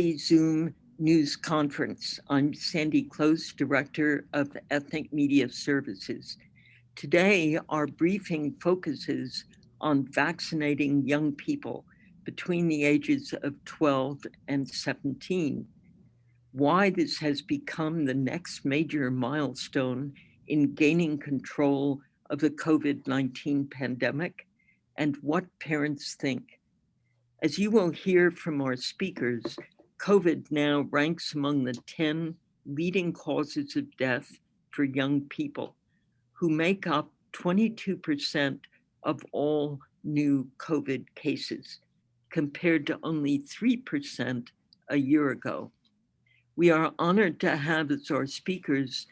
Zoom news conference. I'm Sandy Close, Director of Ethnic Media Services. Today, our briefing focuses on vaccinating young people between the ages of 12 and 17. Why this has become the next major milestone in gaining control of the COVID-19 pandemic, and what parents think. As you will hear from our speakers, COVID now ranks among the 10 leading causes of death for young people, who make up 22% of all new COVID cases, compared to only 3% a year ago. We are honored to have as our speakers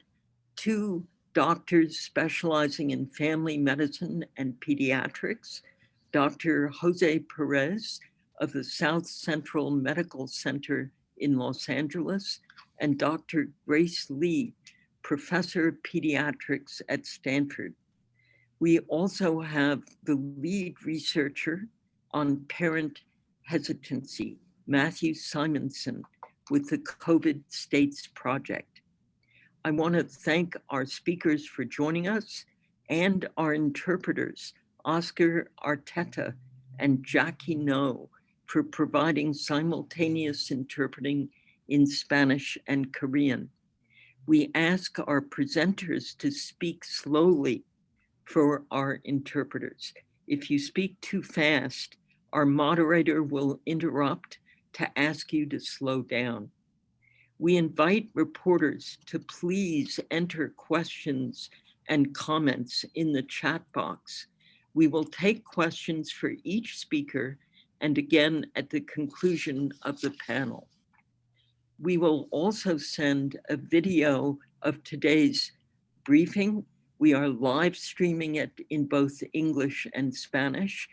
two doctors specializing in family medicine and pediatrics, Dr. Jose Perez of the South Central Medical Center in Los Angeles, and Dr. Grace Lee, professor of pediatrics at Stanford. We also have the lead researcher on parent hesitancy, Matthew Simonson, with the COVID States Project. I want to thank our speakers for joining us and our interpreters, Oscar Arteta and Jackie No, for providing simultaneous interpreting in Spanish and Korean. We ask our presenters to speak slowly for our interpreters. If you speak too fast, our moderator will interrupt to ask you to slow down. We invite reporters to please enter questions and comments in the chat box. We will take questions for each speaker and again at the conclusion of the panel. We will also send a video of today's briefing. We are live streaming it in both English and Spanish,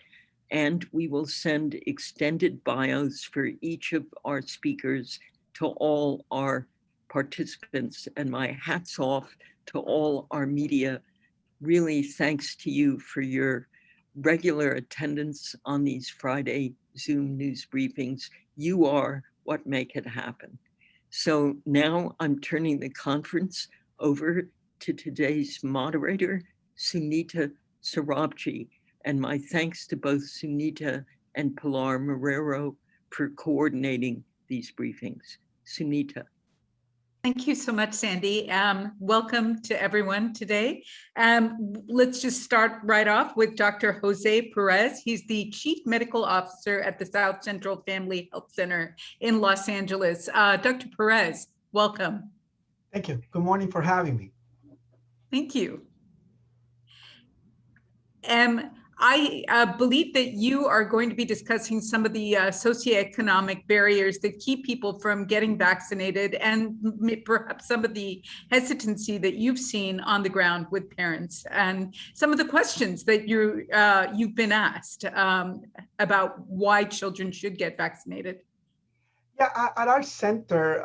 and we will send extended bios for each of our speakers to all our participants, and my hats off to all our media. Really thanks to you for your regular attendance on these Friday Zoom news briefings. You are what make it happen. So now I'm turning the conference over to today's moderator, Sunita Sarabji, and my thanks to both Sunita and Pilar Marrero for coordinating these briefings. Sunita. Thank you so much, Sandy. Welcome to everyone today. Let's just start right off with Dr. Jose Perez. He's the Chief Medical Officer at the South Central Family Health Center in Los Angeles. Dr. Perez, welcome. Thank you. Good morning for having me. Thank you. I believe that you are going to be discussing some of the socioeconomic barriers that keep people from getting vaccinated, and perhaps some of the hesitancy that you've seen on the ground with parents, and some of the questions that you've been asked about why children should get vaccinated. Yeah, at our center,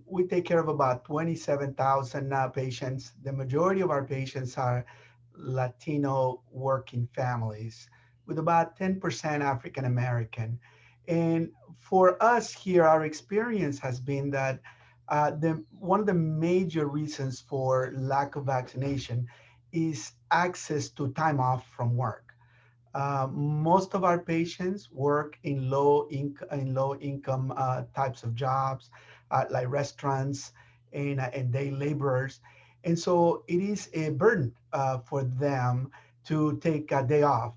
we take care of about 27,000 patients. The majority of our patients are Latino working families, with about 10% African American. And for us here, our experience has been that one of the major reasons for lack of vaccination is access to time off from work. Most of our patients work in low income types of jobs, like restaurants and day laborers. And so it is a burden for them to take a day off.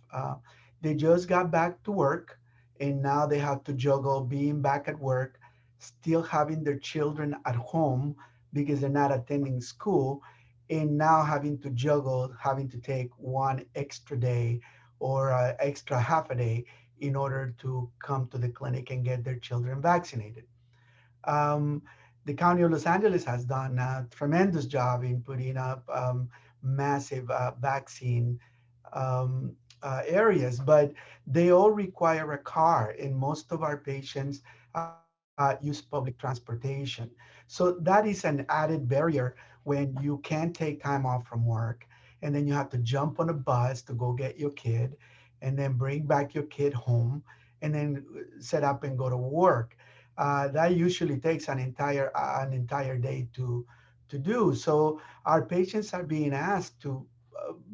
They just got back to work, and now they have to juggle being back at work, still having their children at home because they're not attending school, and now having to juggle having to take one extra day or extra half a day in order to come to the clinic and get their children vaccinated. The County of Los Angeles has done a tremendous job in putting up massive vaccine areas, but they all require a car, and most of our patients use public transportation. So that is an added barrier when you can't take time off from work, and then you have to jump on a bus to go get your kid, and then bring back your kid home, and then set up and go to work. that usually takes an entire day to do. So our patients are being asked to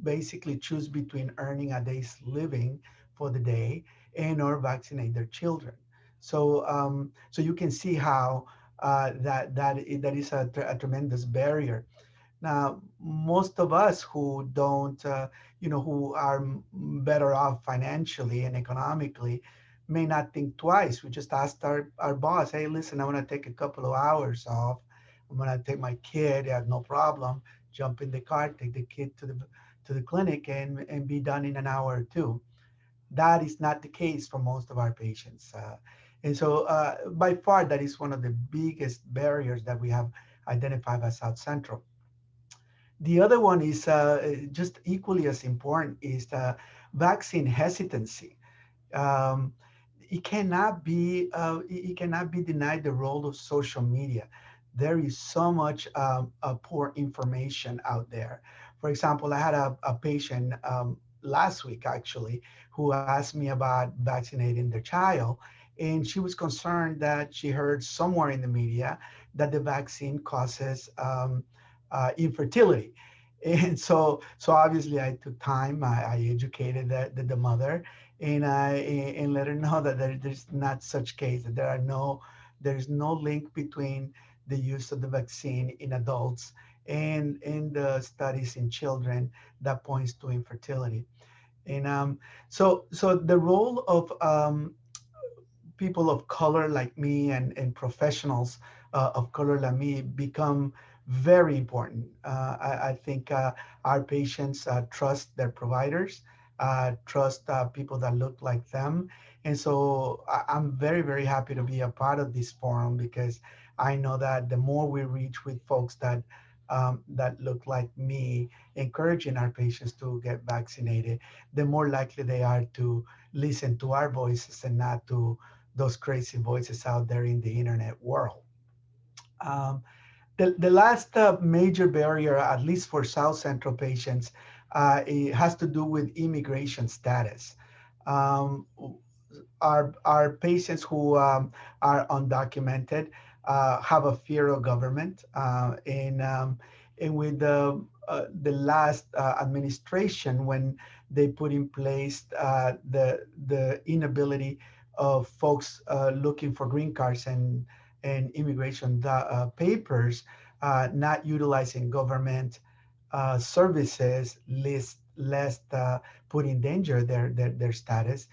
basically choose between earning a day's living for the day and or vaccinate their children. So so you can see how that is a tremendous barrier. Now, most of us who don't, who are better off financially and economically may not think twice. We just asked our boss, hey, listen, I want to take a couple of hours off. I'm going to take my kid, I have no problem, jump in the car, take the kid to the clinic and be done in an hour or two. That is not the case for most of our patients. And so by far, that is one of the biggest barriers that we have identified at South Central. The other one is just equally as important is the vaccine hesitancy. Um, it cannot be denied the role of social media. There is so much poor information out there. For example, I had a patient last week actually who asked me about vaccinating their child, and she was concerned that she heard somewhere in the media that the vaccine causes infertility. And so obviously I took time. I educated the mother, and I and let her know that there's not such case, that there's no link between the use of the vaccine in adults and the studies in children that points to infertility. And so the role of people of color like me and professionals of color like me become very important. I think our patients trust their providers, trust people that look like them. And so I'm very, very happy to be a part of this forum because I know that the more we reach with folks that look like me, encouraging our patients to get vaccinated, the more likely they are to listen to our voices and not to those crazy voices out there in the internet world. Um, the last major barrier, at least for South Central patients, it has to do with immigration status. Um, our patients who are undocumented have a fear of government, and with the last administration, when they put in place the inability of folks looking for green cards and immigration papers, not utilizing government services, lest put in danger their status,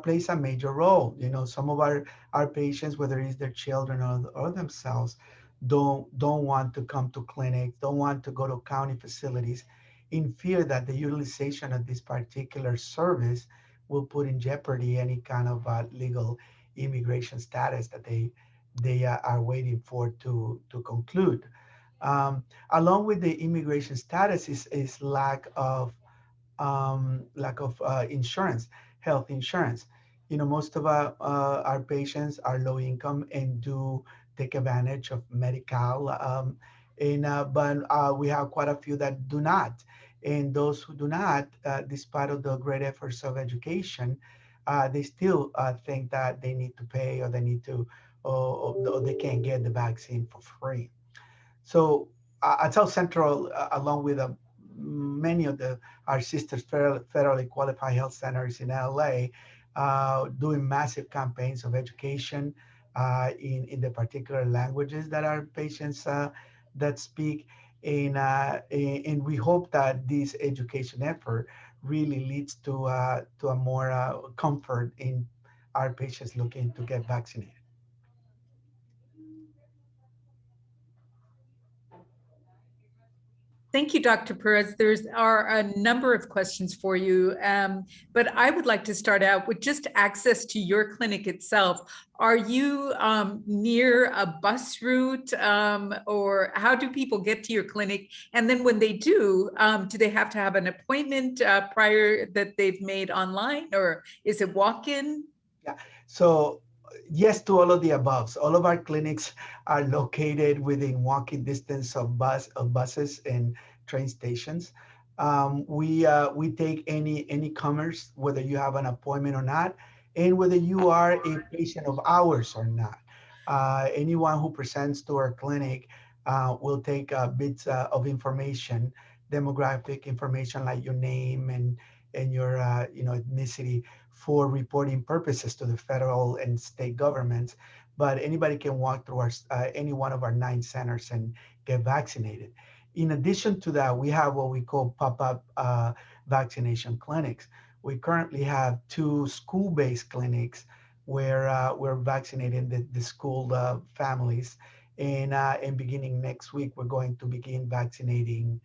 plays a major role. You know, some of our patients, whether it's their children or themselves, don't want to come to clinics, don't want to go to county facilities in fear that the utilization of this particular service will put in jeopardy any kind of legal immigration status that they are waiting for to conclude. Along with the immigration status is lack of insurance, health insurance. You know, most of our patients are low income and do take advantage of Medi-Cal, but we have quite a few that do not. And those who do not, despite of the great efforts of education, they still think that they need to pay or they need to, or they can't get the vaccine for free. So at South Central, along with many of our sisters federally qualified health centers in LA, doing massive campaigns of education in the particular languages that our patients that speak. And we hope that this education effort really leads to a more comfort in our patients looking to get vaccinated. Thank you, Dr. Perez. There's are a number of questions for you, but I would like to start out with just access to your clinic itself. Are you near a bus route, or how do people get to your clinic? And then when they do they have to have an appointment prior that they've made online, or is it walk-in? Yeah. So yes to all of the above. So all of our clinics are located within walking distance of buses and train stations. We take any comers, whether you have an appointment or not, and whether you are a patient of ours or not. Anyone who presents to our clinic will take bits of information, demographic information like your name and your ethnicity for reporting purposes to the federal and state governments. But anybody can walk through any one of our 9 centers and get vaccinated. In addition to that, we have what we call pop-up vaccination clinics. We currently have 2 school-based clinics where we're vaccinating the school families. And beginning next week, we're going to begin vaccinating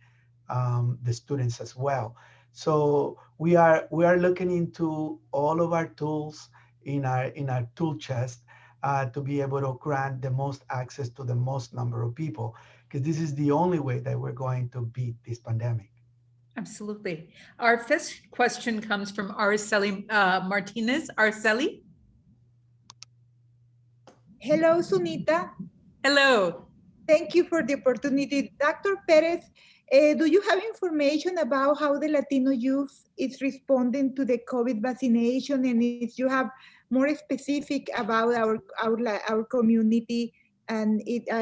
the students as well. So we are looking into all of our tools in our tool chest to be able to grant the most access to the most number of people, because this is the only way that we're going to beat this pandemic. Absolutely. Our first question comes from Araceli Martinez. Araceli? Hello, Sunita. Hello. Thank you for the opportunity. Dr. Perez, do you have information about how the Latino youth is responding to the COVID vaccination? And if you have more specific about our community, and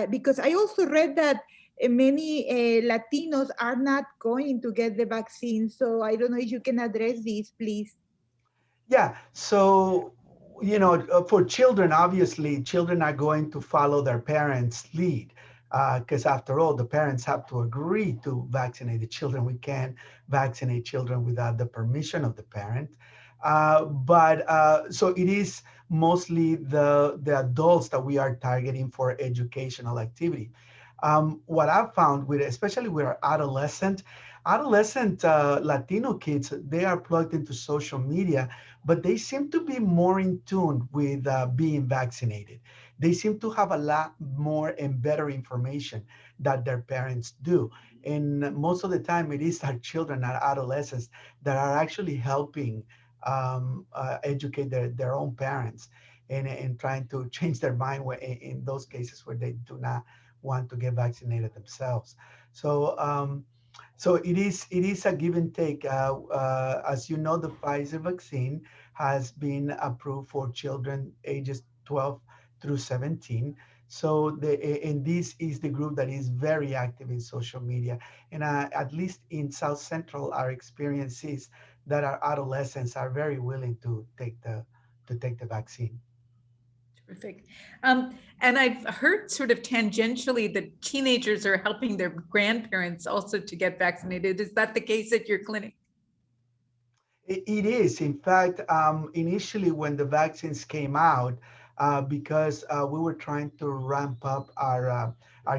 because I also read that many Latinos are not going to get the vaccine. So I don't know if you can address this, please. Yeah, so for children, obviously, children are going to follow their parents' lead, because after all, the parents have to agree to vaccinate the children. We can't vaccinate children without the permission of the parent. So it is mostly the adults that we are targeting for educational activity. What I've found especially with our adolescent Latino kids, they are plugged into social media, but they seem to be more in tune with being vaccinated. They seem to have a lot more and better information that their parents do. And most of the time, it is our children, our adolescents, that are actually helping educate their own parents and trying to change their mind in those cases where they do not want to get vaccinated themselves. So it is a give and take. As you know, the Pfizer vaccine has been approved for children ages 12 through 17. So and this is the group that is very active in social media. And at least in South Central, our experience is that our adolescents are very willing to take the vaccine. Terrific. And I've heard sort of tangentially that teenagers are helping their grandparents also to get vaccinated. Is that the case at your clinic? It is. In fact, initially when the vaccines came out, because we were trying to ramp up our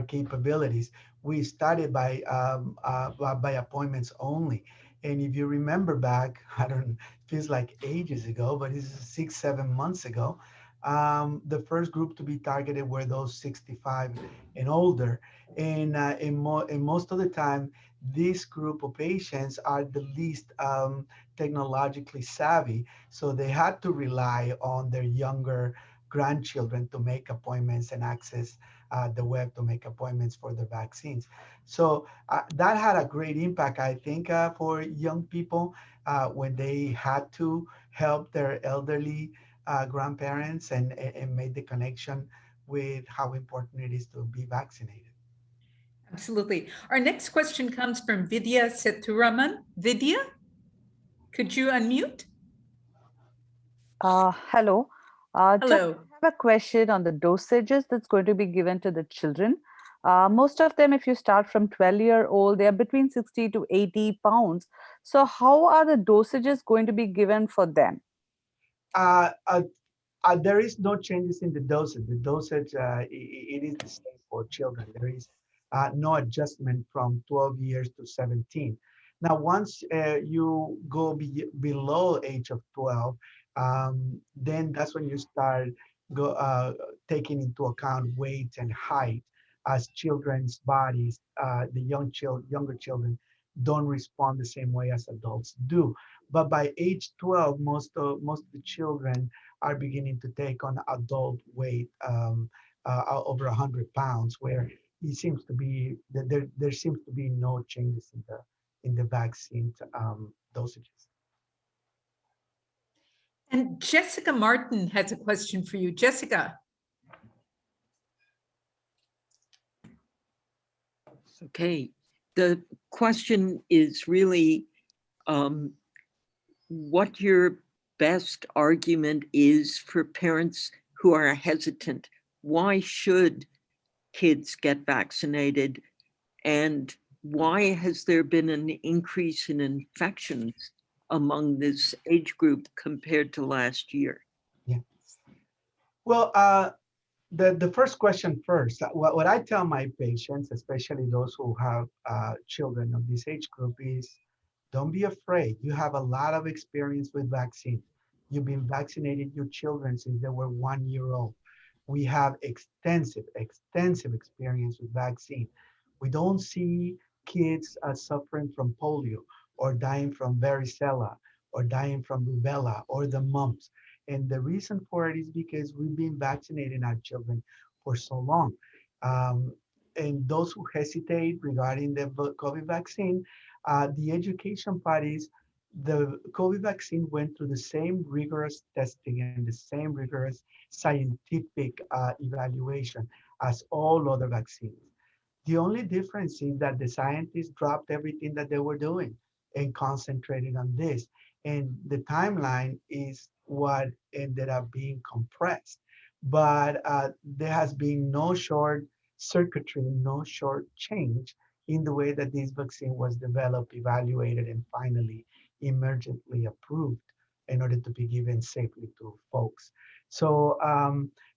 capabilities, we started by appointments only. And if you remember back, I don't, feels like ages ago, but it's 6-7 months ago. The first group to be targeted were those 65 and older, and most of the time, this group of patients are the least technologically savvy, so they had to rely on their younger grandchildren to make appointments and access the web to make appointments for the vaccines. So that had a great impact, I think, for young people when they had to help their elderly grandparents and made the connection with how important it is to be vaccinated. Absolutely. Our next question comes from Vidya Seturaman. Vidya, could you unmute? Hello. Hello. Just have a question on the dosages that's going to be given to the children. Most of them, if you start from 12-year-old, they are between 60 to 80 pounds. So how are the dosages going to be given for them? There is no changes in the dosage. The dosage, it is the same for children. There is no adjustment from 12 years to 17. Now, once you go below age of 12, then that's when you start taking into account weight and height, as children's bodies, the younger children don't respond the same way as adults do. But by age 12, most of the children are beginning to take on adult weight over 100 pounds, where it seems to be there seems to be no changes in the vaccine dosages. And Jessica Martin has a question for you. Jessica. Okay, the question is really what your best argument is for parents who are hesitant. Why should kids get vaccinated? And why has there been an increase in infections among this age group compared to last year? Yeah. Well, the first question first. What I tell my patients, especially those who have children of this age group, is don't be afraid. You have a lot of experience with vaccines. You've been vaccinating your children since they were 1 year old. We have extensive experience with vaccine. We don't see kids suffering from polio or dying from varicella or dying from rubella or the mumps. And the reason for it is because we've been vaccinating our children for so long. And those who hesitate regarding the COVID vaccine, the education part is the COVID vaccine went through the same rigorous testing and the same rigorous scientific evaluation as all other vaccines. The only difference is that the scientists dropped everything that they were doing and concentrated on this. And the timeline is what ended up being compressed. But there has been no short circuitry, no short change in the way that this vaccine was developed, evaluated, and finally emergently approved in order to be given safely to folks. So,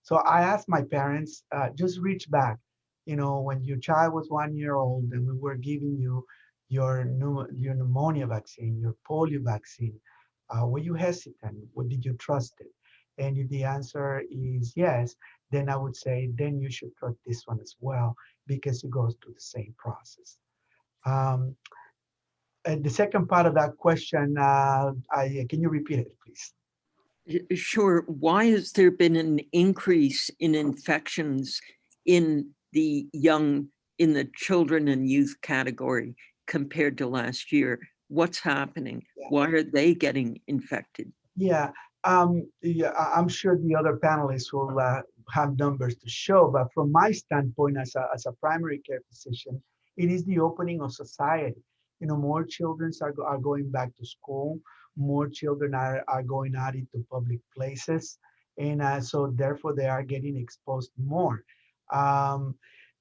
so I asked my parents, just reach back. You know, when your child was 1 year old and we were giving you your pneumonia vaccine, your polio vaccine, were you hesitant? Or did you trust it? And if the answer is yes, then I would say, then you should trust this one as well, because it goes through the same process. And the second part of that question, can you repeat it, please? Sure. Why has there been an increase in infections in the young, in the children and youth category compared to last year? What's happening? Yeah. Why are they getting infected? Yeah, I'm sure the other panelists will have numbers to show, but from my standpoint as a primary care physician, it is the opening of society. You know, more children are going back to school, more children are going out into public places, and so therefore they are getting exposed more.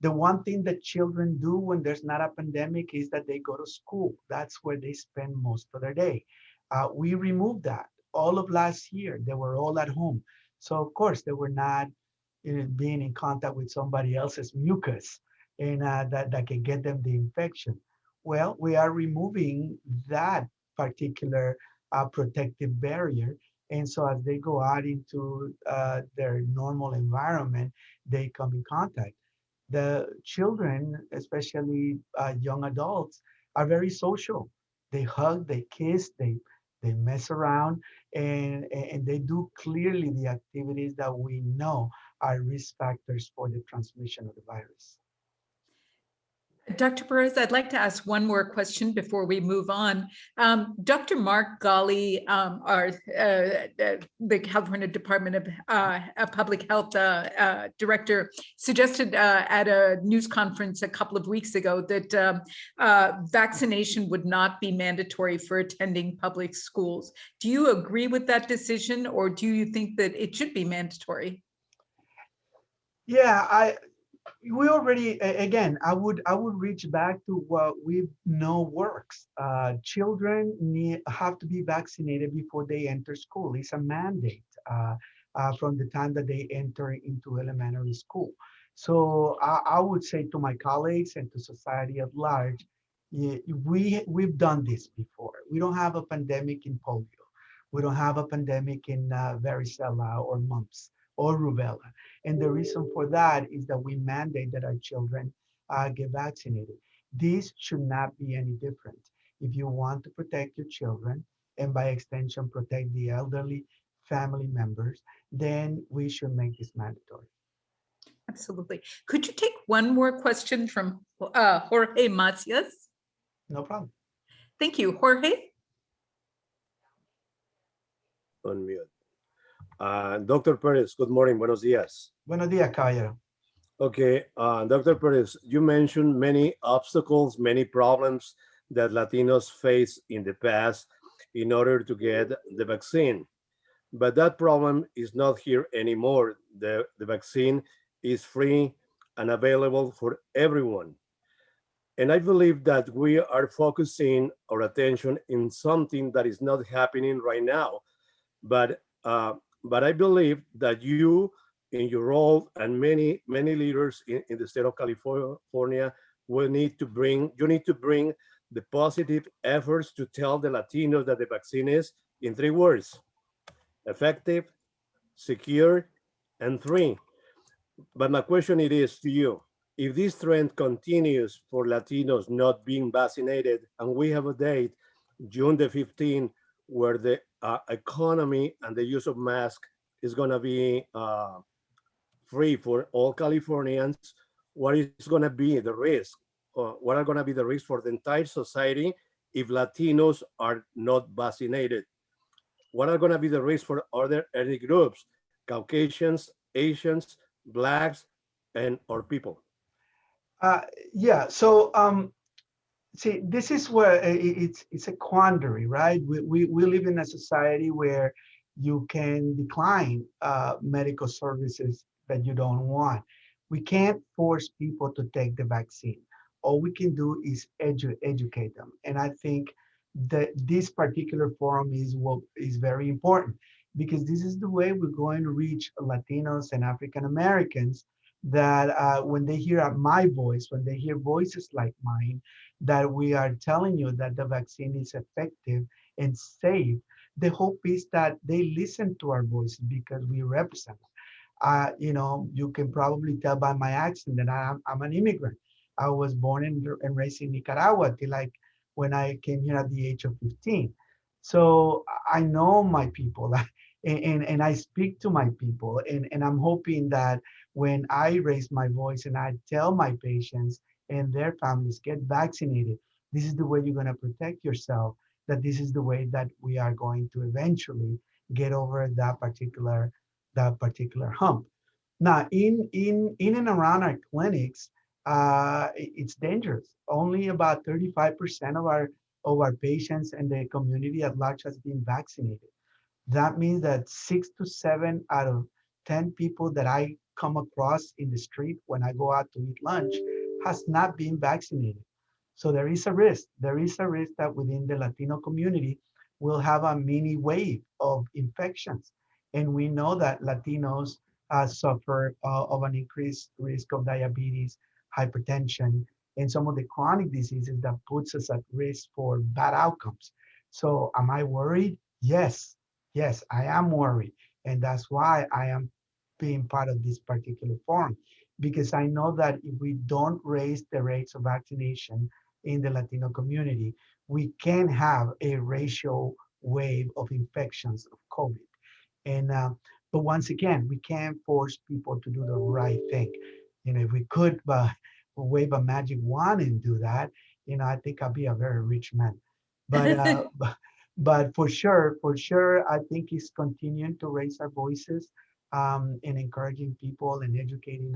The one thing that children do when there's not a pandemic is that they go to school. That's where they spend most of their day. We removed that. All of last year, they were all at home. So of course, they were not being in contact with somebody else's mucus and that can get them the infection. Well, we are removing that particular protective barrier. And so as they go out into their normal environment, they come in contact. The children, especially young adults, are very social. They hug, they kiss, they mess around, and they do clearly the activities that we know are risk factors for the transmission of the virus. Dr. Perez, I'd like to ask one more question before we move on. Dr. Mark Ghali, the California Department of Public Health Director, suggested at a news conference a couple of weeks ago that vaccination would not be mandatory for attending public schools. Do you agree with that decision, or do you think that it should be mandatory? Yeah, we already, again, I would reach back to what we know works. Children have to be vaccinated before they enter school. It's a mandate from the time that they enter into elementary school. So I would say to my colleagues and to society at large, we've done this before. We don't have a pandemic in polio. We don't have a pandemic in varicella or mumps or rubella. And the reason for that is that we mandate that our children get vaccinated. This should not be any different. If you want to protect your children, and by extension, protect the elderly family members, then we should make this mandatory. Absolutely. Could you take one more question from Jorge Macias? No problem. Thank you, Jorge. On mute. Dr. Perez, good morning. Buenos días. Buenos días, caballero. Okay, Dr. Perez, you mentioned many obstacles, many problems that Latinos face in the past in order to get the vaccine. But that problem is not here anymore. The vaccine is free and available for everyone. And I believe that we are focusing our attention in something that is not happening right now. But but I believe that you, in your role, and many leaders in the state of California, will need to bring the positive efforts to tell the Latinos that the vaccine is, in 3 words: effective, secure, and free. But my question it is to you: if this trend continues for Latinos not being vaccinated, and we have a date, June the 15th, where the economy and the use of masks is going to be free for all Californians, what is going to be the risk? What are going to be the risks for the entire society if Latinos are not vaccinated? What are going to be the risks for other ethnic groups, Caucasians, Asians, Blacks, and or people? Uh, yeah. So see, this is where it's a quandary, right? We live in a society where you can decline medical services that you don't want. We can't force people to take the vaccine. All we can do is educate them. And I think that this particular forum is what is very important, because this is the way we're going to reach Latinos and African Americans, that when they hear my voice, when they hear voices like mine, that we are telling you that the vaccine is effective and safe. The hope is that they listen to our voices because we represent them. You can probably tell by my accent that I'm an immigrant. I was born and raised in Nicaragua till like when I came here at the age of 15. So I know my people and I speak to my people. And I'm hoping that when I raise my voice and I tell my patients and their families get vaccinated, this is the way you're going to protect yourself, that this is the way that we are going to eventually get over that particular hump. Now, in and around our clinics, it's dangerous. Only about 35% of our patients and the community at large has been vaccinated. That means that 6 to 7 out of 10 people that I come across in the street when I go out to eat lunch has not been vaccinated. So there is a risk. There is a risk that within the Latino community, we'll have a mini wave of infections. And we know that Latinos suffer of an increased risk of diabetes, hypertension, and some of the chronic diseases that puts us at risk for bad outcomes. So am I worried? Yes. Yes, I am worried. And that's why I am being part of this particular forum, because I know that if we don't raise the rates of vaccination in the Latino community, we can have a racial wave of infections of COVID. And but once again, we can't force people to do the right thing. If we could wave a magic wand and do that, I think I'll be a very rich man. But but for sure, I think it's continuing to raise our voices, and encouraging people and educating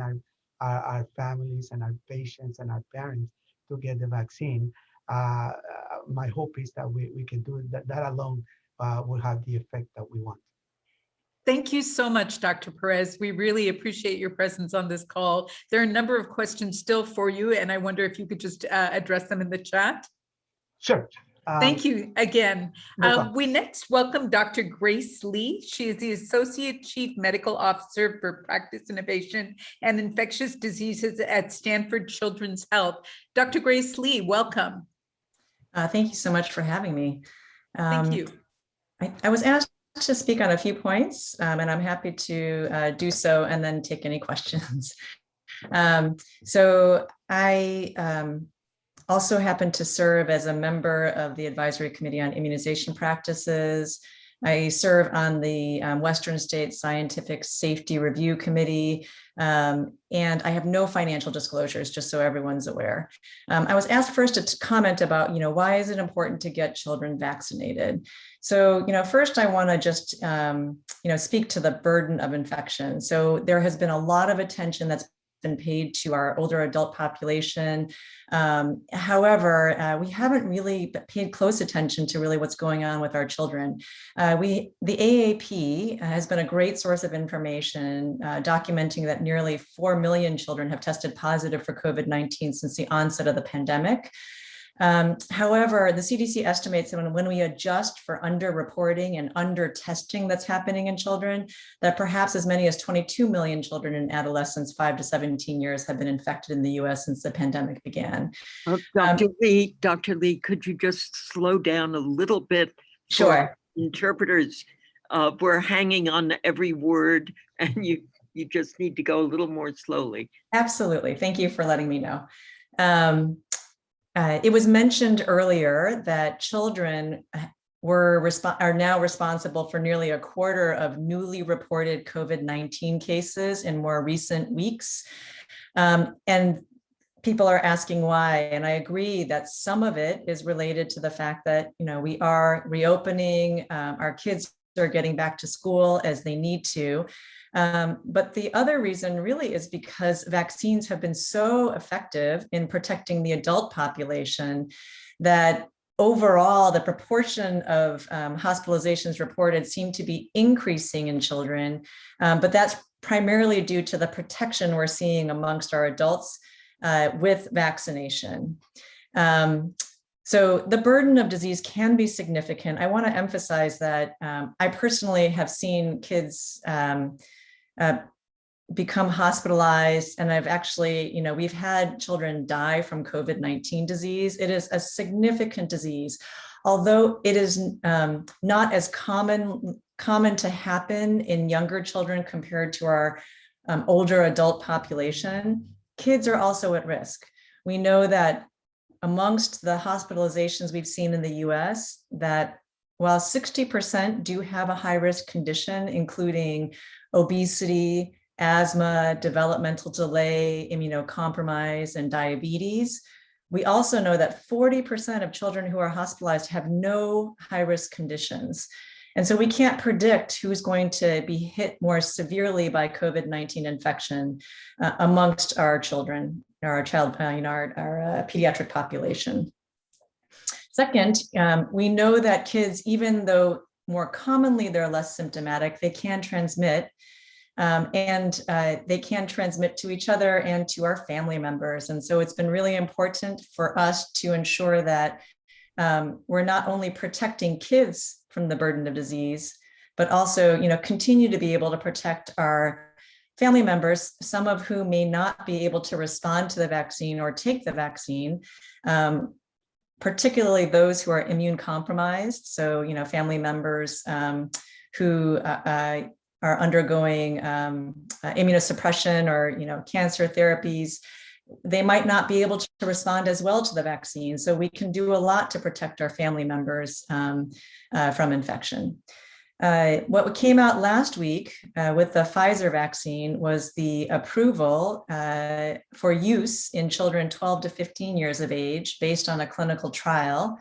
our families and our patients and our parents to get the vaccine. My hope is that we can do it, that alone will have the effect that we want. Thank you so much, Dr. Perez. We really appreciate your presence on this call. There are a number of questions still for you, and I wonder if you could just address them in the chat. Sure. Thank you again. No We next welcome Dr. Grace Lee. She is the Associate Chief Medical Officer for Practice Innovation and Infectious Diseases at Stanford Children's Health. Dr. Grace Lee, welcome. Thank you so much for having me. Thank you. I was asked to speak on a few points, and I'm happy to do so and then take any questions. So I also happen to serve as a member of the Advisory Committee on Immunization Practices. I serve on the Western States Scientific Safety Review Committee, and I have no financial disclosures, just so everyone's aware. I was asked first to comment about, why is it important to get children vaccinated? So, first I want to just, speak to the burden of infection. So there has been a lot of attention that's been paid to our older adult population. However, we haven't really paid close attention to really what's going on with our children. The AAP has been a great source of information documenting that nearly 4 million children have tested positive for COVID-19 since the onset of the pandemic. However, the CDC estimates that when we adjust for underreporting and under-testing that's happening in children, that perhaps as many as 22 million children and adolescents 5 to 17 years have been infected in the US since the pandemic began. Dr. Lee, could you just slow down a little bit? Sure. Interpreters, we're hanging on every word, and you just need to go a little more slowly. Absolutely. Thank you for letting me know. It was mentioned earlier that children are now responsible for nearly a quarter of newly reported COVID-19 cases in more recent weeks. And people are asking why, and I agree that some of it is related to the fact that, we are reopening, our kids are getting back to school as they need to. But the other reason really is because vaccines have been so effective in protecting the adult population that overall the proportion of hospitalizations reported seem to be increasing in children, but that's primarily due to the protection we're seeing amongst our adults with vaccination. So the burden of disease can be significant. I want to emphasize that I personally have seen kids become hospitalized, and I've actually, we've had children die from COVID-19 disease. It is a significant disease, although it is not as common to happen in younger children compared to our older adult population. Kids are also at risk. We know that amongst the hospitalizations we've seen in the US, that while 60% do have a high-risk condition, including obesity, asthma, developmental delay, immunocompromise, and diabetes, we also know that 40% of children who are hospitalized have no high-risk conditions. And so we can't predict who's going to be hit more severely by COVID-19 infection amongst our children, our pediatric population. Second, we know that kids, even though more commonly they're less symptomatic, they can transmit, and they can transmit to each other and to our family members. And so it's been really important for us to ensure that we're not only protecting kids from the burden of disease, but also, continue to be able to protect our family members, some of whom may not be able to respond to the vaccine or take the vaccine, particularly those who are immune compromised. So, family members who are undergoing immunosuppression or, cancer therapies, they might not be able to respond as well to the vaccine. So we can do a lot to protect our family members from infection. What came out last week with the Pfizer vaccine was the approval for use in children 12 to 15 years of age based on a clinical trial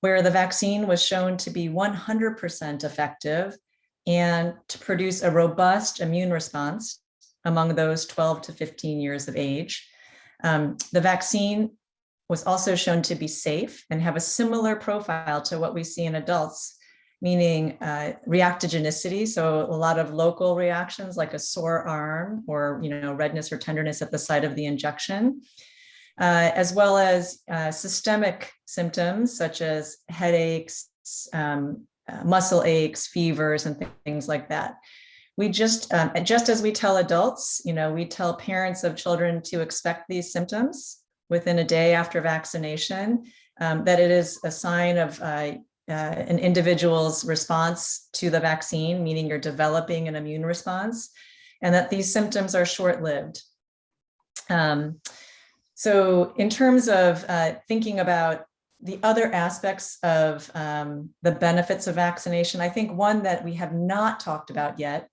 where the vaccine was shown to be 100% effective and to produce a robust immune response among those 12 to 15 years of age. The vaccine was also shown to be safe and have a similar profile to what we see in adults, meaning reactogenicity, so a lot of local reactions like a sore arm or redness or tenderness at the site of the injection, as well as systemic symptoms such as headaches, muscle aches, fevers, and things like that. We just as we tell adults, we tell parents of children to expect these symptoms within a day after vaccination, that it is a sign of an individual's response to the vaccine, meaning you're developing an immune response, and that these symptoms are short-lived. So in terms of thinking about the other aspects of the benefits of vaccination, I think one that we have not talked about yet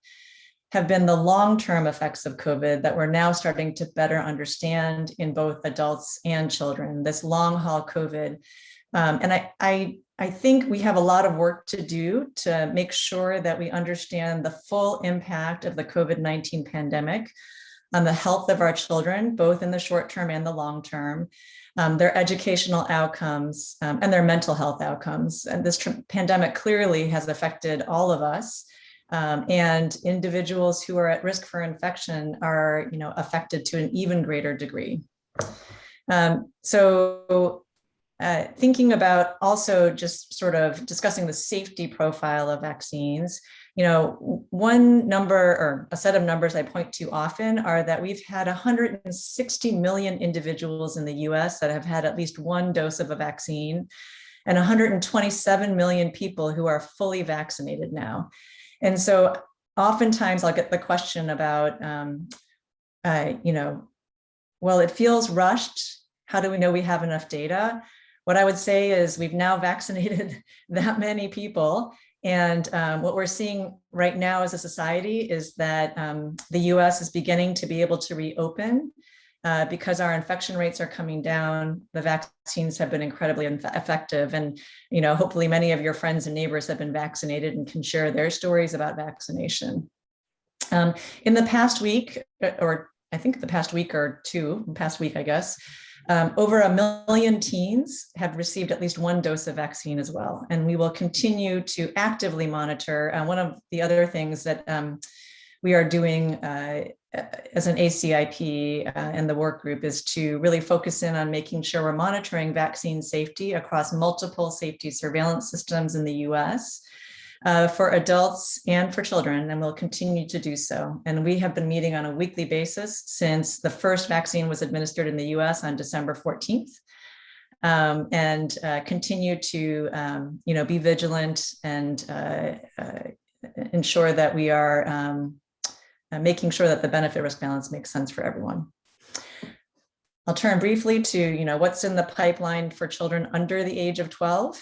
have been the long-term effects of COVID that we're now starting to better understand in both adults and children, this long-haul COVID. And I think we have a lot of work to do to make sure that we understand the full impact of the COVID-19 pandemic on the health of our children, both in the short term and the long term, their educational outcomes, and their mental health outcomes. And this pandemic clearly has affected all of us. And individuals who are at risk for infection are, affected to an even greater degree. Thinking about also just sort of discussing the safety profile of vaccines, one number or a set of numbers I point to often are that we've had 160 million individuals in the US that have had at least one dose of a vaccine, and 127 million people who are fully vaccinated now. And so oftentimes I'll get the question about, well, it feels rushed. How do we know we have enough data? What I would say is we've now vaccinated that many people. And what we're seeing right now as a society is that the US is beginning to be able to reopen because our infection rates are coming down. The vaccines have been incredibly effective. And, hopefully many of your friends and neighbors have been vaccinated and can share their stories about vaccination. In the past week, or I think the past week or two, past week, I guess, over 1 million teens have received at least one dose of vaccine as well. And we will continue to actively monitor. One of the other things that we are doing as an ACIP and the work group is to really focus in on making sure we're monitoring vaccine safety across multiple safety surveillance systems in the US for adults and for children, and we'll continue to do so. And we have been meeting on a weekly basis since the first vaccine was administered in the US on December 14th, and continue to be vigilant and ensure that we are making sure that the benefit risk balance makes sense for everyone. I'll turn briefly to what's in the pipeline for children under the age of 12,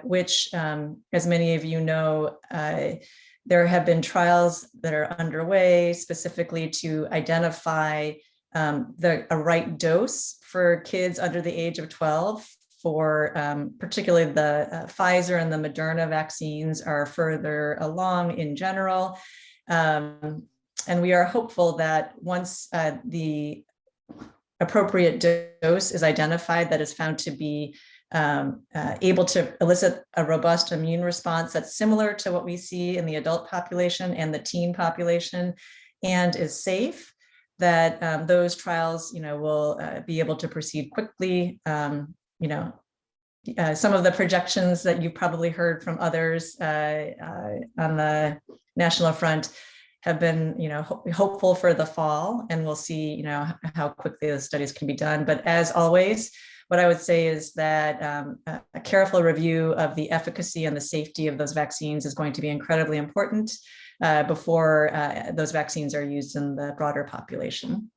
which, as many of you know, there have been trials that are underway specifically to identify a right dose for kids under the age of 12. For particularly the Pfizer and the Moderna vaccines are further along in general. And we are hopeful that once the appropriate dose is identified that is found to be able to elicit a robust immune response that's similar to what we see in the adult population and the teen population and is safe, that those trials will be able to proceed quickly. Some of the projections that you've probably heard from others on the national front have been, hopeful for the fall, and we'll see, how quickly the studies can be done. But as always, what I would say is that a careful review of the efficacy and the safety of those vaccines is going to be incredibly important before those vaccines are used in the broader population.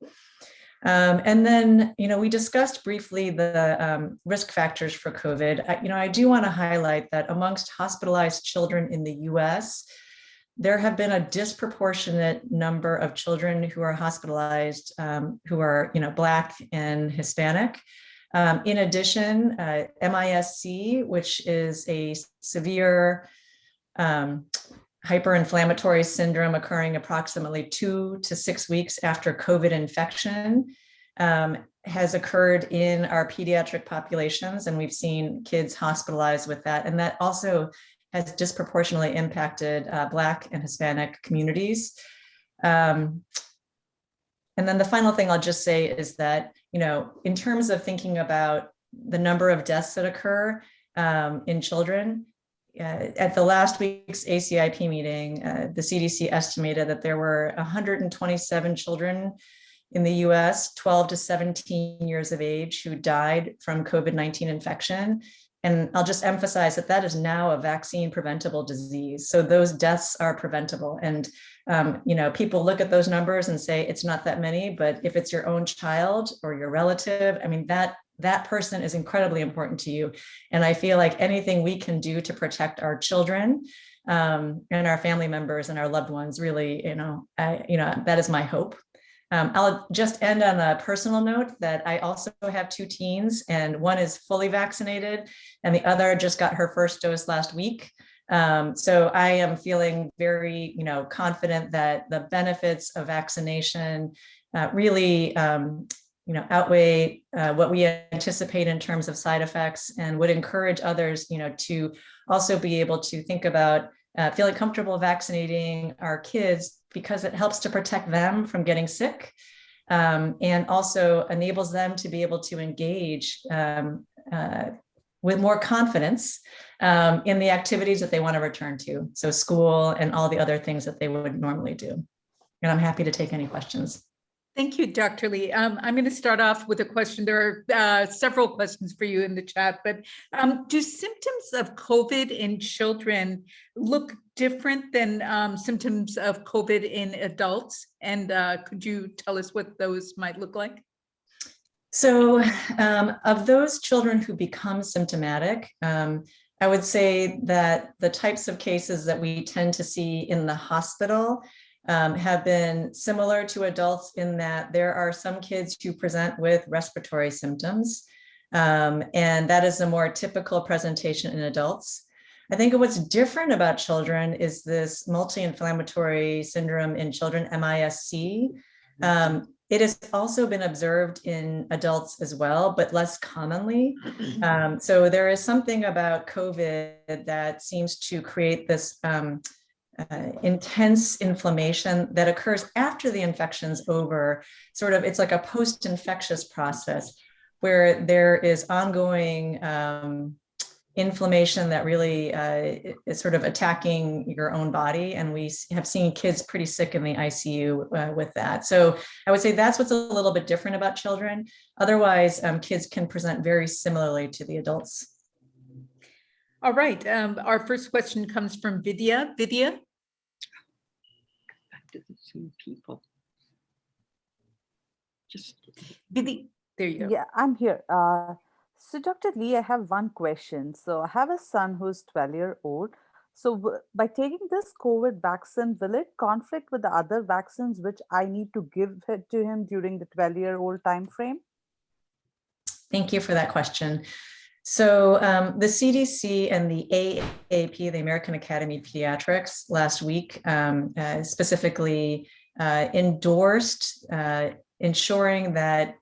And then, we discussed briefly the risk factors for COVID. I do want to highlight that amongst hospitalized children in the US, there have been a disproportionate number of children who are hospitalized who are, Black and Hispanic. In addition, MIS-C, which is a severe hyperinflammatory syndrome occurring approximately 2 to 6 weeks after COVID infection, has occurred in our pediatric populations, and we've seen kids hospitalized with that. And that also has disproportionately impacted Black and Hispanic communities. And then the final thing I'll just say is that, in terms of thinking about the number of deaths that occur in children, at the last week's ACIP meeting, the CDC estimated that there were 127 children in the US, 12 to 17 years of age, who died from COVID-19 infection. And I'll just emphasize that that is now a vaccine preventable disease. So those deaths are preventable. And, people look at those numbers and say, it's not that many, but if it's your own child or your relative, that person is incredibly important to you. And I feel like anything we can do to protect our children and our family members and our loved ones, really, that is my hope. I'll just end on a personal note that I also have 2 teens, and one is fully vaccinated and the other just got her first dose last week. So I am feeling very, confident that the benefits of vaccination really outweigh what we anticipate in terms of side effects, and would encourage others to also be able to think about feeling comfortable vaccinating our kids, because it helps to protect them from getting sick, and also enables them to be able to engage with more confidence in the activities that they want to return to. So school and all the other things that they would normally do. And I'm happy to take any questions. Thank you, Dr. Lee. I'm going to start off with a question. There are several questions for you in the chat, but do symptoms of COVID in children look different than symptoms of COVID in adults? And could you tell us what those might look like? So of those children who become symptomatic, I would say that the types of cases that we tend to see in the hospital have been similar to adults, in that there are some kids who present with respiratory symptoms, and that is a more typical presentation in adults. I think what's different about children is this multi-inflammatory syndrome in children, MISC. It has also been observed in adults as well, but less commonly. So there is something about COVID that seems to create this intense inflammation that occurs after the infection's over. It's like a post-infectious process where there is ongoing inflammation that really is sort of attacking your own body. And we have seen kids pretty sick in the ICU with that. So I would say that's what's a little bit different about children. Otherwise, kids can present very similarly to the adults. All right. Our first question comes from Vidya. Vidya? Back to the same people. Just Vidya, there you go. Yeah, I'm here. So Dr. Lee, I have one question. So I have a son who's 12-year-old. So by taking this COVID vaccine, will it conflict with the other vaccines which I need to give it to him during the 12-year-old time frame? Thank you for that question. So the CDC and the AAP, the American Academy of Pediatrics, last week specifically endorsed ensuring that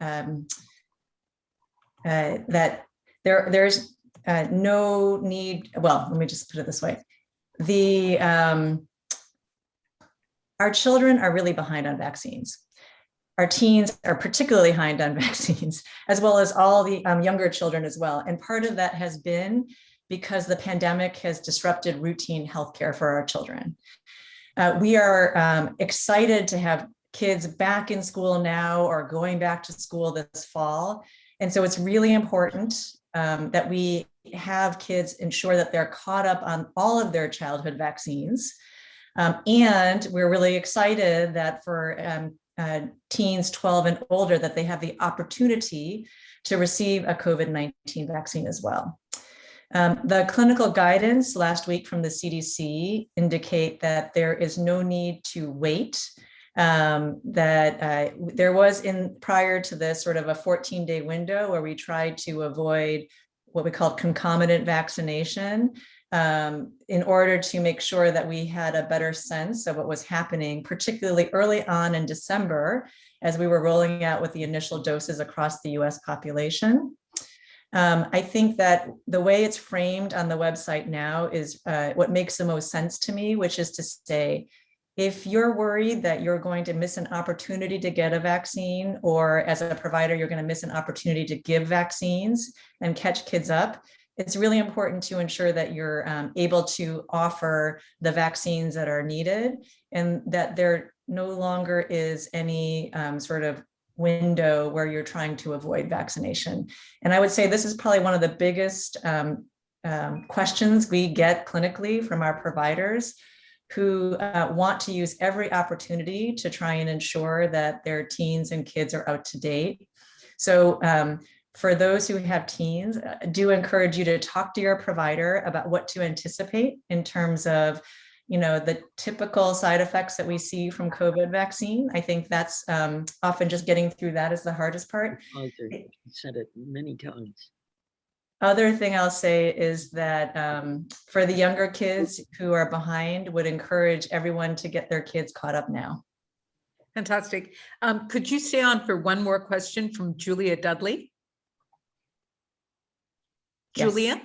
that there's no need. Well, let me just put it this way: our children are really behind on vaccines. Our teens are particularly behind on vaccines, as well as all the younger children as well. And part of that has been because the pandemic has disrupted routine healthcare for our children. We are excited to have kids back in school now or going back to school this fall. And so it's really important that we have kids ensure that they're caught up on all of their childhood vaccines. And we're really excited that for teens 12 and older, that they have the opportunity to receive a COVID-19 vaccine as well. The clinical guidance last week from the CDC indicate that there is no need to wait, that there was prior to this sort of a 14-day window where we tried to avoid what we call concomitant vaccination, in order to make sure that we had a better sense of what was happening, particularly early on in December, as we were rolling out with the initial doses across the US population. I think that the way it's framed on the website now is what makes the most sense to me, which is to say, if you're worried that you're going to miss an opportunity to get a vaccine, or as a provider, you're going to miss an opportunity to give vaccines and catch kids up, it's really important to ensure that you're able to offer the vaccines that are needed, and that there no longer is any sort of window where you're trying to avoid vaccination. And I would say this is probably one of the biggest questions we get clinically from our providers, who want to use every opportunity to try and ensure that their teens and kids are up to date. So for those who have teens, I do encourage you to talk to your provider about what to anticipate in terms of, the typical side effects that we see from COVID vaccine. I think that's often just getting through that is the hardest part. you said it many times. Other thing I'll say is that for the younger kids who are behind, would encourage everyone to get their kids caught up now. Fantastic. Could you stay on for one more question from Julia Dudley? Yes. Julia?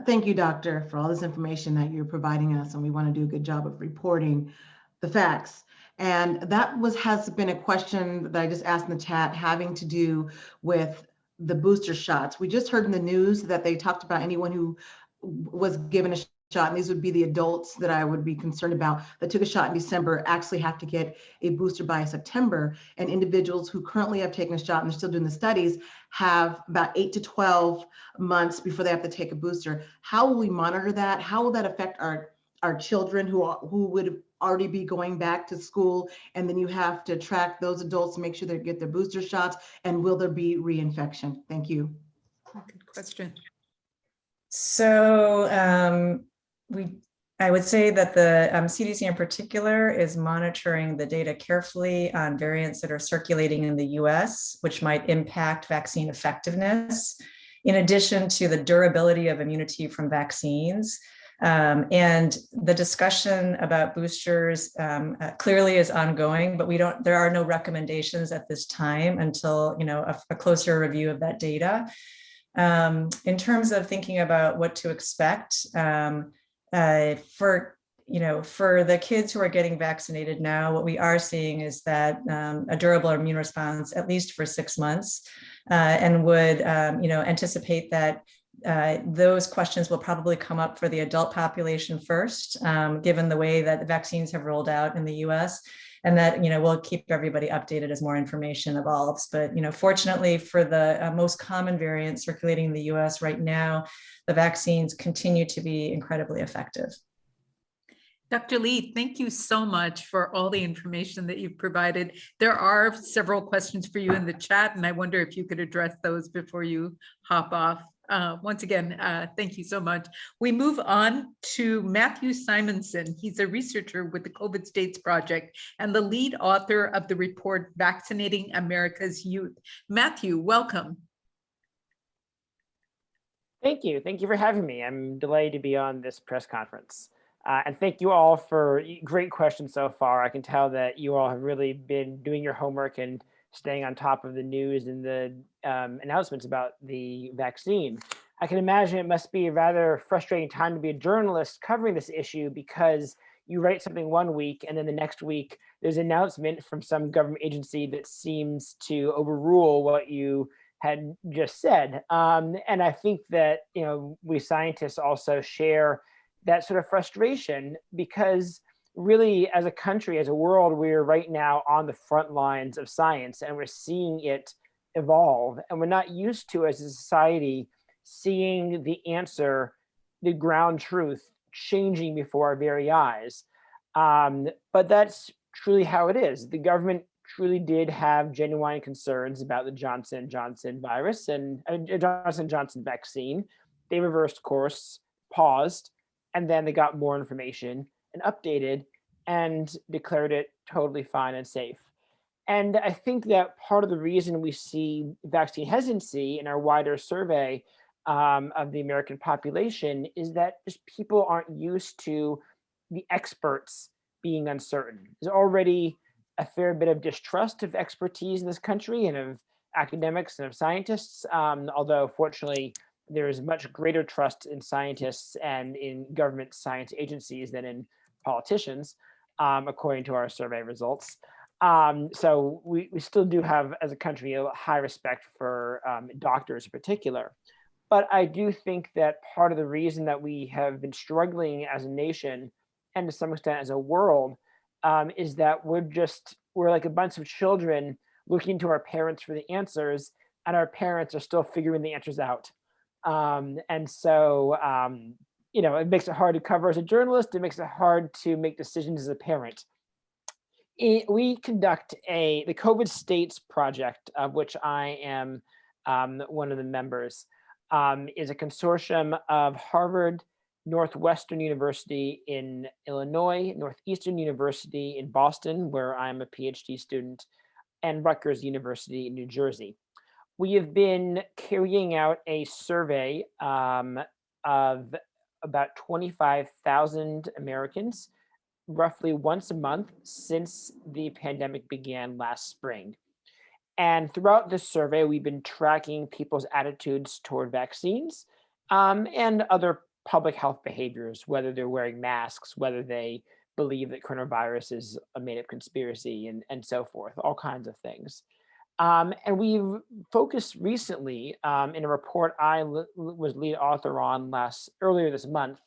Thank you, Doctor, for all this information that you're providing us, and we want to do a good job of reporting the facts. And that has been a question that I just asked in the chat, having to do with the booster shots. We just heard in the news that they talked about anyone who was given a shot, and these would be the adults that I would be concerned about, that took a shot in December actually have to get a booster by September. And individuals who currently have taken a shot and they're still doing the studies have about 8 to 12 months before they have to take a booster. How will we monitor that? How will that affect our children who would already be going back to school? And then you have to track those adults to make sure they get their booster shots. And will there be reinfection? Thank you. Good question. So I would say that the CDC in particular is monitoring the data carefully on variants that are circulating in the US, which might impact vaccine effectiveness, in addition to the durability of immunity from vaccines. And the discussion about boosters clearly is ongoing, but there are no recommendations at this time until a closer review of that data. In terms of thinking about what to expect, for the kids who are getting vaccinated now, what we are seeing is that a durable immune response, at least for 6 months, and would anticipate that those questions will probably come up for the adult population first, given the way that the vaccines have rolled out in the US. And that, we'll keep everybody updated as more information evolves. But, fortunately for the most common variants circulating in the US right now, the vaccines continue to be incredibly effective. Dr. Lee, thank you so much for all the information that you've provided. There are several questions for you in the chat, and I wonder if you could address those before you hop off. Once again, thank you so much. We move on to Matthew Simonson. He's a researcher with the COVID States Project and the lead author of the report, Vaccinating America's Youth. Matthew, welcome. Thank you. Thank you for having me. I'm delighted to be on this press conference. And thank you all for great questions so far. I can tell that you all have really been doing your homework and staying on top of the news and the announcements about the vaccine. I can imagine it must be a rather frustrating time to be a journalist covering this issue, because you write something one week and then the next week there's an announcement from some government agency that seems to overrule what you had just said. And I think that we scientists also share that sort of frustration, because really, as a country, as a world, we're right now on the front lines of science and we're seeing it evolve. And we're not used to, as a society, seeing the answer, the ground truth, changing before our very eyes. But that's truly how it is. The government truly did have genuine concerns about the Johnson & Johnson virus and Johnson & Johnson vaccine. They reversed course, paused, and then they got more information and updated and declared it totally fine and safe. And I think that part of the reason we see vaccine hesitancy in our wider survey of the American population is that just people aren't used to the experts being uncertain. There's already a fair bit of distrust of expertise in this country and of academics and of scientists, although fortunately there is much greater trust in scientists and in government science agencies than in politicians, according to our survey results. So we still do have, as a country, a high respect for doctors in particular. But I do think that part of the reason that we have been struggling as a nation, and to some extent as a world, is that we're like a bunch of children looking to our parents for the answers, and our parents are still figuring the answers out. And so, it makes it hard to cover as a journalist. It makes it hard to make decisions as a parent. We conduct the COVID States Project, of which I am one of the members, is a consortium of Harvard, Northwestern University in Illinois, Northeastern University in Boston, where I'm a PhD student, and Rutgers University in New Jersey. We have been carrying out a survey of about 25,000 Americans roughly once a month since the pandemic began last spring. And throughout this survey, we've been tracking people's attitudes toward vaccines and other public health behaviors, whether they're wearing masks, whether they believe that coronavirus is a made-up conspiracy, and so forth, all kinds of things. And we've focused recently in a report I was lead author on earlier this month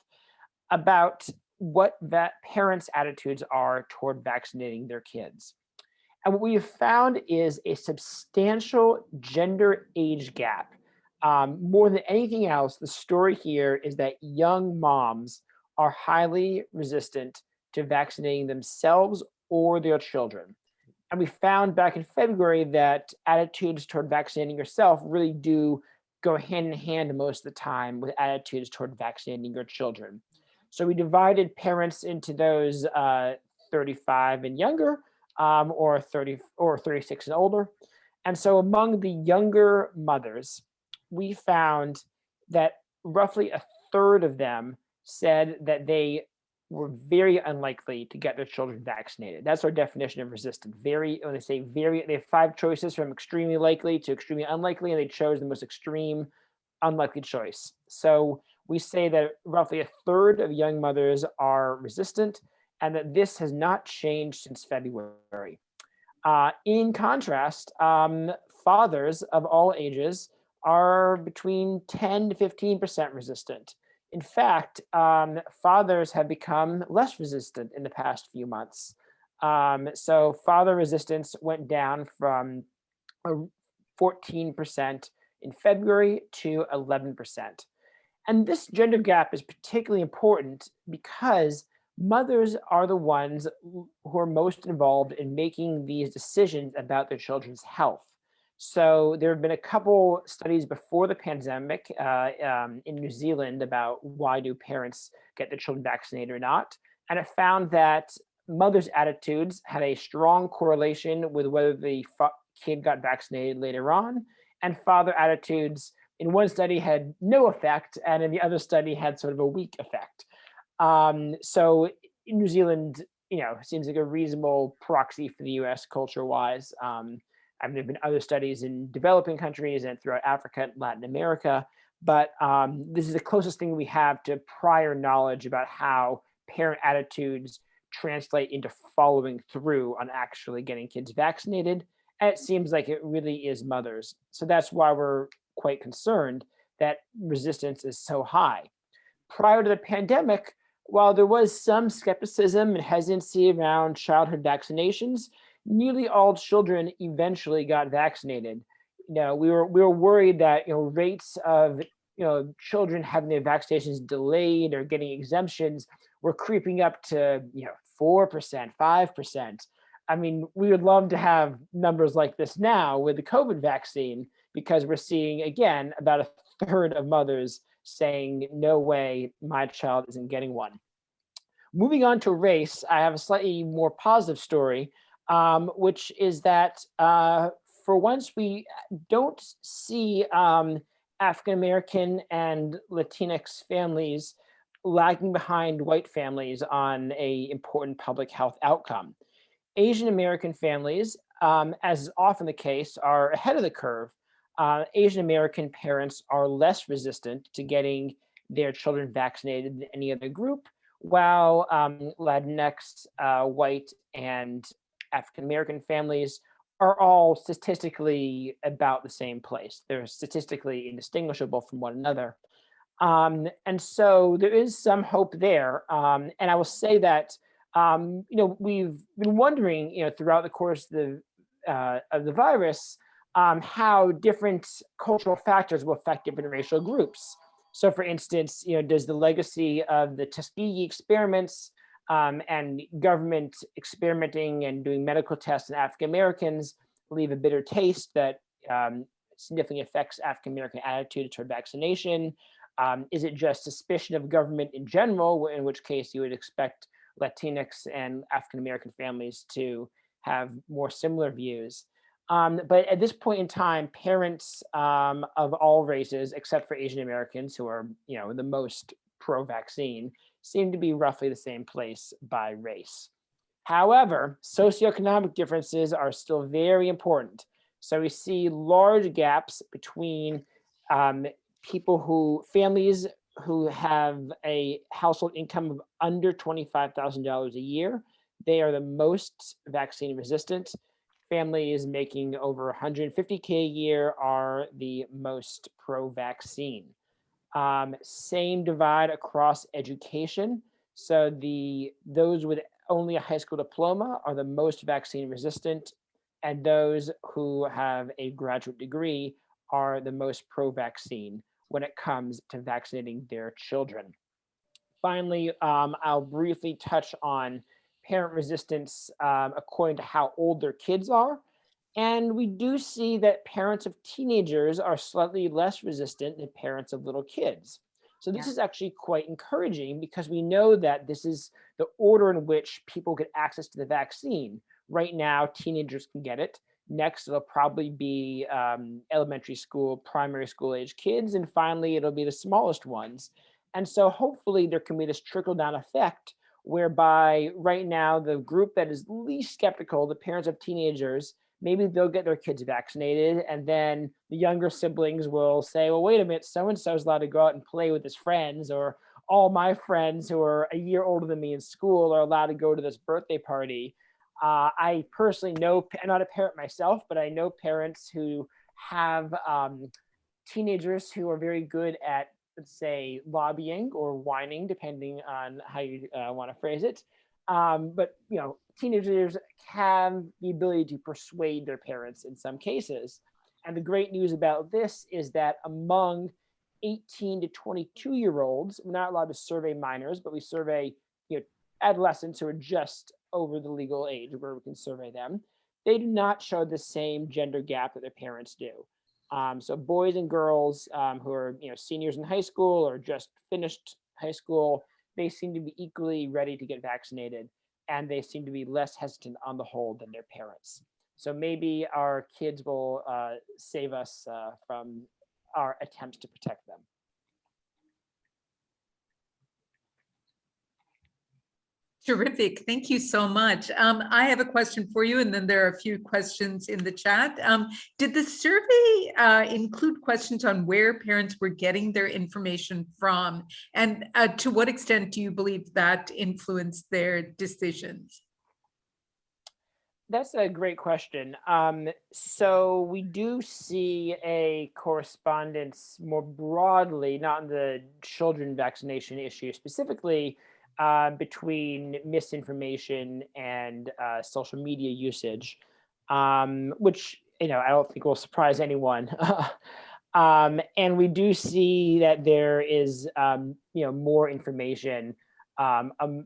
about what parents' attitudes are toward vaccinating their kids. And what we have found is a substantial gender age gap. More than anything else, the story here is that young moms are highly resistant to vaccinating themselves or their children. And we found back in February that attitudes toward vaccinating yourself really do go hand in hand most of the time with attitudes toward vaccinating your children. So we divided parents into those 35 and younger, or 30 or 36 and older. And so among the younger mothers, we found that roughly a third of them said that they were very unlikely to get their children vaccinated. That's our definition of resistant. When they say very, they have 5 choices from extremely likely to extremely unlikely, and they chose the most extreme unlikely choice. So we say that roughly a third of young mothers are resistant, and that this has not changed since February. In contrast, fathers of all ages are between 10 to 15% resistant. In fact, fathers have become less resistant in the past few months. So father resistance went down from 14% in February to 11%. And this gender gap is particularly important because mothers are the ones who are most involved in making these decisions about their children's health. So there have been a couple studies before the pandemic in New Zealand about why do parents get their children vaccinated or not. And it found that mothers' attitudes had a strong correlation with whether the kid got vaccinated later on, and father attitudes in one study had no effect, and in the other study had sort of a weak effect. So in New Zealand, seems like a reasonable proxy for the US culture-wise. There have been other studies in developing countries and throughout Africa and Latin America, but this is the closest thing we have to prior knowledge about how parent attitudes translate into following through on actually getting kids vaccinated. And it seems like it really is mothers. So that's why we're quite concerned that resistance is so high. Prior to the pandemic, while there was some skepticism and hesitancy around childhood vaccinations, nearly all children eventually got vaccinated. We were worried that rates of children having their vaccinations delayed or getting exemptions were creeping up to 4%, 5%. I mean, we would love to have numbers like this now with the COVID vaccine, because we're seeing, again, about a third of mothers saying, no way, my child isn't getting one. Moving on to race, I have a slightly more positive story, which is that for once we don't see African-American and Latinx families lagging behind white families on an important public health outcome. Asian American families, as is often the case, are ahead of the curve. Asian American parents are less resistant to getting their children vaccinated than any other group, while Latinx, white, and African American families are all statistically about the same place. They're statistically indistinguishable from one another. And so there is some hope there. And I will say that we've been wondering, throughout the course of the virus, how different cultural factors will affect different racial groups. So, for instance, does the legacy of the Tuskegee experiments and government experimenting and doing medical tests in African Americans leave a bitter taste that significantly affects African American attitude toward vaccination? Is it just suspicion of government in general, in which case you would expect Latinx and African American families to have more similar views? But at this point in time, parents of all races, except for Asian Americans, who are the most pro-vaccine, seem to be roughly the same place by race. However, socioeconomic differences are still very important. So we see large gaps between families who have a household income of under $25,000 a year. They are the most vaccine resistant. Families making over $150K a year are the most pro-vaccine. Same divide across education. So those with only a high school diploma are the most vaccine resistant, and those who have a graduate degree are the most pro-vaccine when it comes to vaccinating their children. Finally, I'll briefly touch on parent resistance according to how old their kids are. And we do see that parents of teenagers are slightly less resistant than parents of little kids. So this is actually quite encouraging because we know that this is the order in which people get access to the vaccine. Right now, teenagers can get it. Next, it'll probably be elementary school, primary school age kids. And finally, it'll be the smallest ones. And so hopefully there can be this trickle down effect whereby right now, the group that is least skeptical, the parents of teenagers, maybe they'll get their kids vaccinated, and then the younger siblings will say, well, wait a minute, so-and-so is allowed to go out and play with his friends, or all my friends who are a year older than me in school are allowed to go to this birthday party. I personally know, I'm not a parent myself, but I know parents who have teenagers who are very good at, let's say, lobbying or whining, depending on how you want to phrase it. But teenagers have the ability to persuade their parents in some cases. And the great news about this is that among 18 to 22-year-olds, we're not allowed to survey minors, but we survey adolescents who are just over the legal age where we can survey them. They do not show the same gender gap that their parents do. So boys and girls who are seniors in high school or just finished high school, they seem to be equally ready to get vaccinated, and they seem to be less hesitant on the whole than their parents. So maybe our kids will save us from our attempts to protect them. Terrific. Thank you so much. I have a question for you, and then there are a few questions in the chat. Did the survey include questions on where parents were getting their information from? And to what extent do you believe that influenced their decisions? That's a great question. So we do see a correspondence more broadly, not in the children vaccination issue specifically, between misinformation and social media usage, which I don't think will surprise anyone. And we do see that there is more information,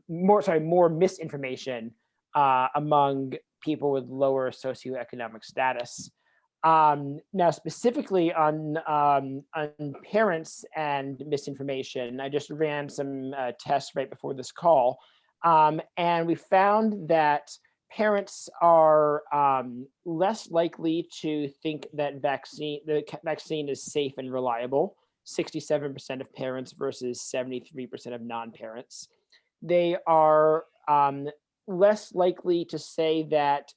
more misinformation among people with lower socioeconomic status. Now, specifically on parents and misinformation, I just ran some tests right before this call, and we found that parents are less likely to think that the vaccine is safe and reliable. 67% of parents versus 73% of non-parents. They are less likely to say that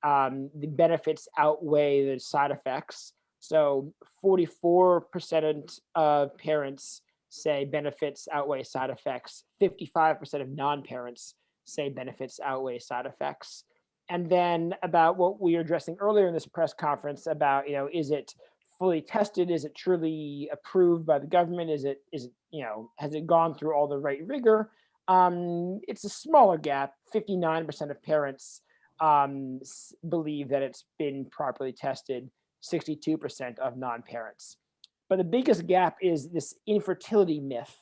the benefits outweigh the side effects. So 44% of parents say benefits outweigh side effects. 55% of non-parents say benefits outweigh side effects. And then about what we were addressing earlier in this press conference about, is it fully tested? Is it truly approved by the government? Is it, has it gone through all the right rigor? It's a smaller gap. 59% of parents believe that it's been properly tested, 62% of non-parents. But the biggest gap is this infertility myth.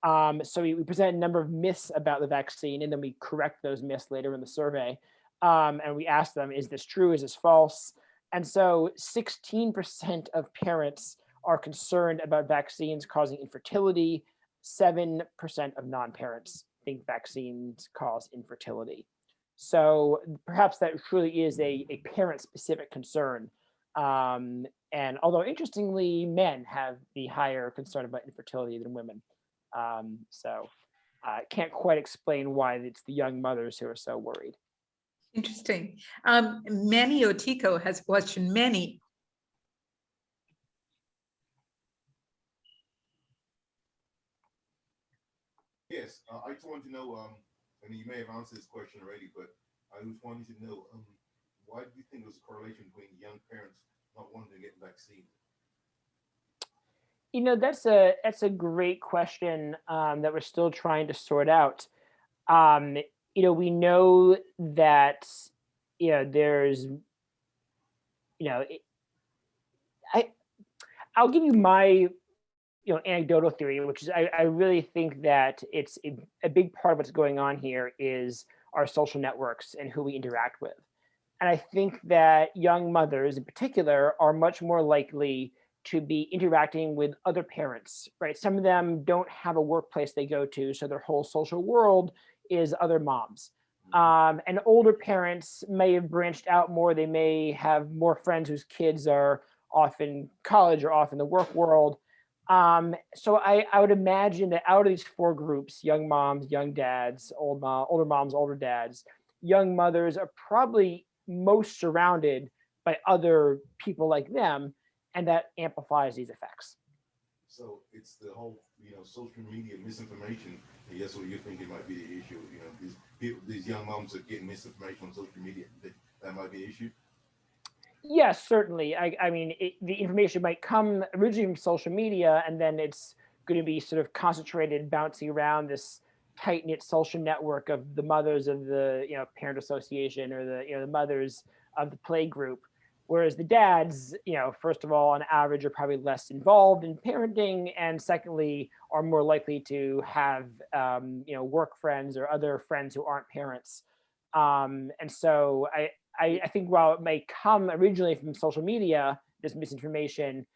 So we present a number of myths about the vaccine, and then we correct those myths later in the survey. And we ask them, is this true? Is this false? And so 16% of parents are concerned about vaccines causing infertility. 7% of non-parents think vaccines cause infertility. So perhaps that truly is a parent-specific concern. And although interestingly, men have the higher concern about infertility than women. So can't quite explain why it's the young mothers who are so worried. Interesting. Manny Otico has a question. Manny. Yes, I just wanted to know, I mean, you may have answered this question already, but I was wanting to know, why do you think there's a correlation between young parents not wanting to get vaccinated? You know, that's a great question that we're still trying to sort out. You know, we know that, you know, there's, you know, I'll give you my, you know, anecdotal theory, which is I really think that it's a big part of what's going on here is our social networks and who we interact with. And I think that young mothers in particular are much more likely to be interacting with other parents, right? Some of them don't have a workplace they go to, so their whole social world is other moms. And older parents may have branched out more. They may have more friends whose kids are off in college or off in the work world. So I would imagine that out of these four groups, young moms, young dads, older moms, older dads, young mothers are probably most surrounded by other people like them, and that amplifies these effects. So it's the whole, you know, social media misinformation. I guess what you're thinking might be the issue. You know, these people, these young moms are getting misinformation on social media. That might be an issue. Yes, certainly. I mean, the information might come originally from social media, and then it's going to be sort of concentrated, bouncing around this tight-knit social network of the mothers of the, you know, parent association, or the, you know, the mothers of the play group. Whereas the dads, you know, first of all, on average, are probably less involved in parenting, and secondly, are more likely to have, you know, work friends or other friends who aren't parents. And so I think while it may come originally from social media, this misinformation,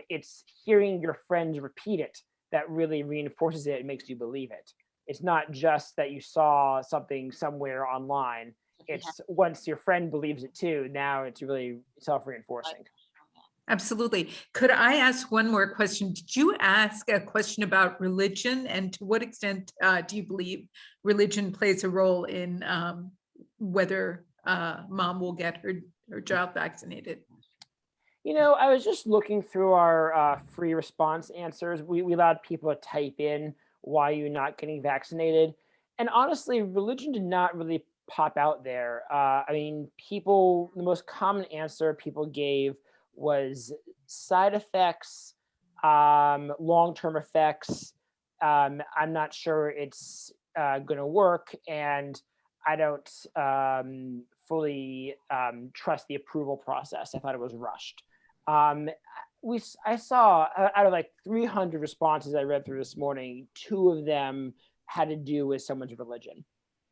it's hearing your friends repeat it that really reinforces it and makes you believe it. It's not just that you saw something somewhere online. It's once your friend believes it too, now it's really self-reinforcing. Absolutely. Could I ask one more question? Did you ask a question about religion, and to what extent do you believe religion plays a role in whether mom will get her child vaccinated? You know, I was just looking through our free response answers. We allowed people to type in why you're not getting vaccinated. And honestly, religion did not really pop out there. I mean, the most common answer people gave was side effects, long-term effects. I'm not sure it's going to work, and I don't fully trust the approval process. I thought it was rushed. I saw out of like 300 responses I read through this morning, 2 of them had to do with someone's religion.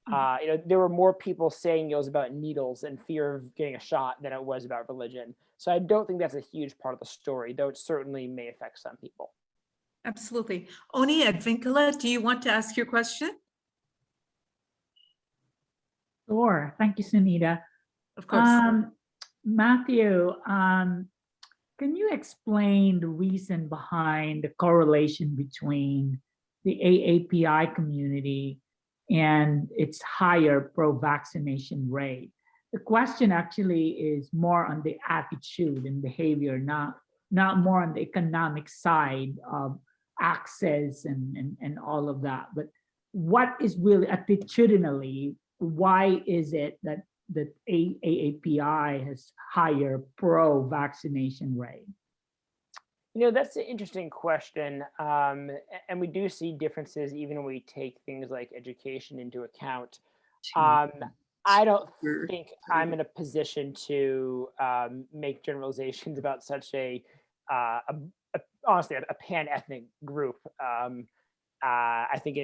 You know, there were more people saying it was about needles and fear of getting a shot than it was about religion. So I don't think that's a huge part of the story, though it certainly may affect some people. Absolutely. Oni Advincula, do you want to ask your question? Sure. Thank you, Sunita. Of course. Matthew, can you explain the reason behind the correlation between the AAPI community and its higher pro-vaccination rate? The question actually is more on the attitude and behavior, not more on the economic side of access and all of that. But what is really attitudinally, why is it that AAPI has higher pro-vaccination rate? You know, that's an interesting question. And we do see differences even when we take things like education into account. I don't think I'm in a position to make generalizations about such honestly, a pan-ethnic group. I think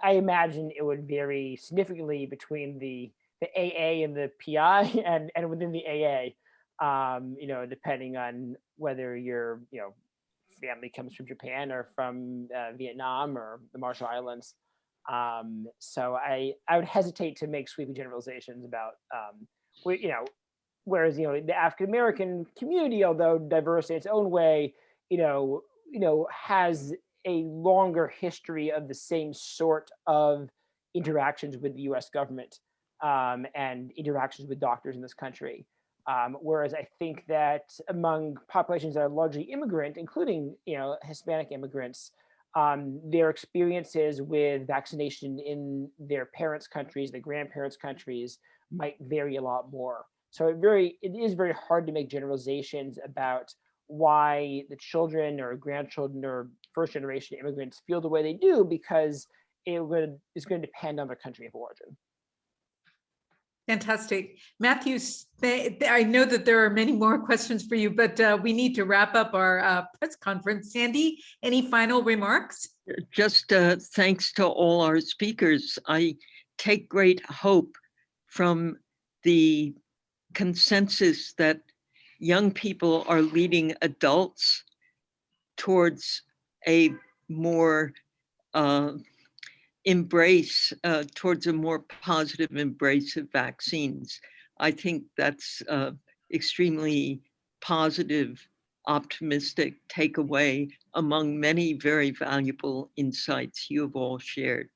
I imagine it would vary significantly between the AA and the PI and within the AA, you know, depending on whether your, you know, family comes from Japan or from Vietnam or the Marshall Islands. So I would hesitate to make sweeping generalizations about, you know, whereas, you know, the African-American community, although diverse in its own way, you know, has a longer history of the same sort of interactions with the US government and interactions with doctors in this country. Whereas I think that among populations that are largely immigrant, including Hispanic immigrants, their experiences with vaccination in their parents' countries, their grandparents' countries might vary a lot more. So it is very hard to make generalizations about why the children or grandchildren or first generation immigrants feel the way they do, because it's going to depend on their country of origin. Fantastic. Matthew, I know that there are many more questions for you, but we need to wrap up our press conference. Sandy, any final remarks? Just thanks to all our speakers. I take great hope from the consensus that young people are leading adults towards a more towards a more positive embrace of vaccines. I think that's extremely positive, optimistic takeaway among many very valuable insights you have all shared.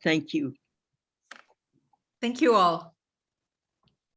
Thank you. Thank you all.